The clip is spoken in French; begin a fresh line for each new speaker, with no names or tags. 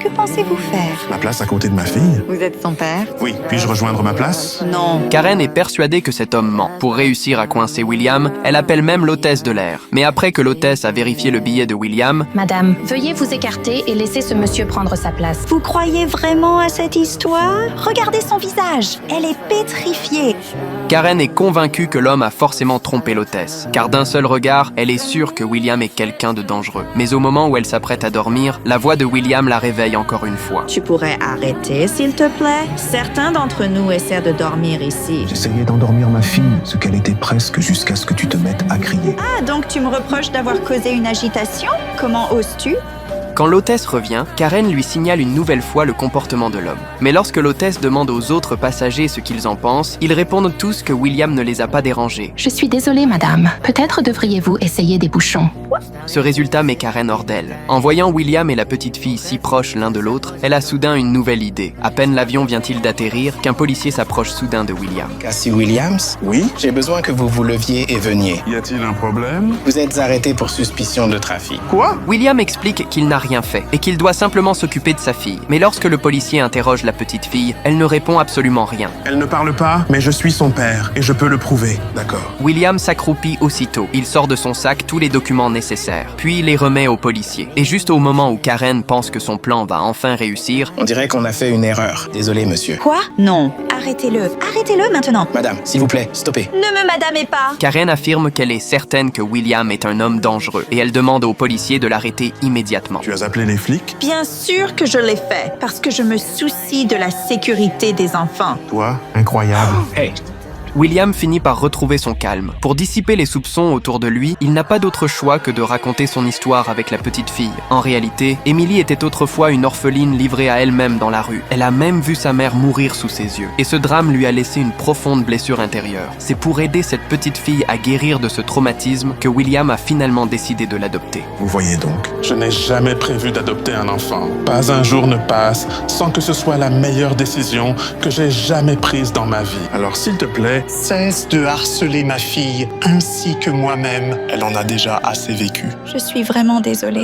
Que pensez-vous faire?
Ma place à côté de ma fille?
Vous êtes son père?
Oui. Puis-je rejoindre ma place?
Non.
Karen est persuadée que cet homme ment. Pour réussir à coincer William, elle appelle même l'hôtesse de l'air. Mais après que l'hôtesse a vérifié le billet de William,
Madame, veuillez vous écarter et laisser ce monsieur prendre sa place.
Vous croyez vraiment à cette histoire? Regardez son visage. Elle est pétrifiée.
Karen est convaincue que l'homme a forcément trompé l'hôtesse. Car d'un seul regard, elle est sûre que William est quelqu'un de dangereux. Mais au moment où elle s'apprête à dormir, la voix de William la réveille encore une fois.
Tu pourrais arrêter, s'il te plaît? Certains d'entre nous essaient de dormir ici.
J'essayais d'endormir ma fille, ce qu'elle était presque jusqu'à ce que tu te mettes à crier.
Ah, donc tu me reproches d'avoir causé une agitation? Comment oses-tu?
Quand l'hôtesse revient, Karen lui signale une nouvelle fois le comportement de l'homme. Mais lorsque l'hôtesse demande aux autres passagers ce qu'ils en pensent, ils répondent tous que William ne les a pas dérangés.
Je suis désolée, madame. Peut-être devriez-vous essayer des bouchons.
Ce résultat met Karen hors d'elle. En voyant William et la petite fille si proches l'un de l'autre, elle a soudain une nouvelle idée. À peine l'avion vient-il d'atterrir qu'un policier s'approche soudain de William.
Cassie Williams?
Oui?
J'ai besoin que vous vous leviez et veniez.
Y a-t-il un problème?
Vous êtes arrêté pour suspicion de trafic.
Quoi?
William explique qu'il n'a rien fait et qu'il doit simplement s'occuper de sa fille. Mais lorsque le policier interroge la petite fille, elle ne répond absolument rien.
Elle ne parle pas, mais je suis son père et je peux le prouver. D'accord.
William s'accroupit aussitôt. Il sort de son sac tous les documents nécessaires, puis les remet au policier. Et juste au moment où Karen pense que son plan va enfin réussir,
On dirait qu'on a fait une erreur. Désolé, monsieur.
Quoi? Non. Arrêtez-le. Arrêtez-le maintenant.
Madame, s'il vous plaît, stoppez.
Ne me madamez pas.
Karen affirme qu'elle est certaine que William est un homme dangereux et elle demande au policier de l'arrêter immédiatement.
Tu as appelé les flics?
Bien sûr que je l'ai fait, parce que je me soucie de la sécurité des enfants.
Toi, incroyable.
Hey,
William finit par retrouver son calme. Pour dissiper les soupçons autour de lui, il n'a pas d'autre choix que de raconter son histoire avec la petite fille. En réalité, Emily était autrefois une orpheline livrée à elle-même dans la rue. Elle a même vu sa mère mourir sous ses yeux. Et ce drame lui a laissé une profonde blessure intérieure. C'est pour aider cette petite fille à guérir de ce traumatisme que William a finalement décidé de l'adopter.
Vous voyez donc.
Je n'ai jamais prévu d'adopter un enfant. Pas un jour ne passe sans que ce soit la meilleure décision que j'ai jamais prise dans ma vie.
Alors s'il te plaît,
Cesse de harceler ma fille, ainsi que moi-même. Elle en a déjà assez vécu.
Je suis vraiment désolée.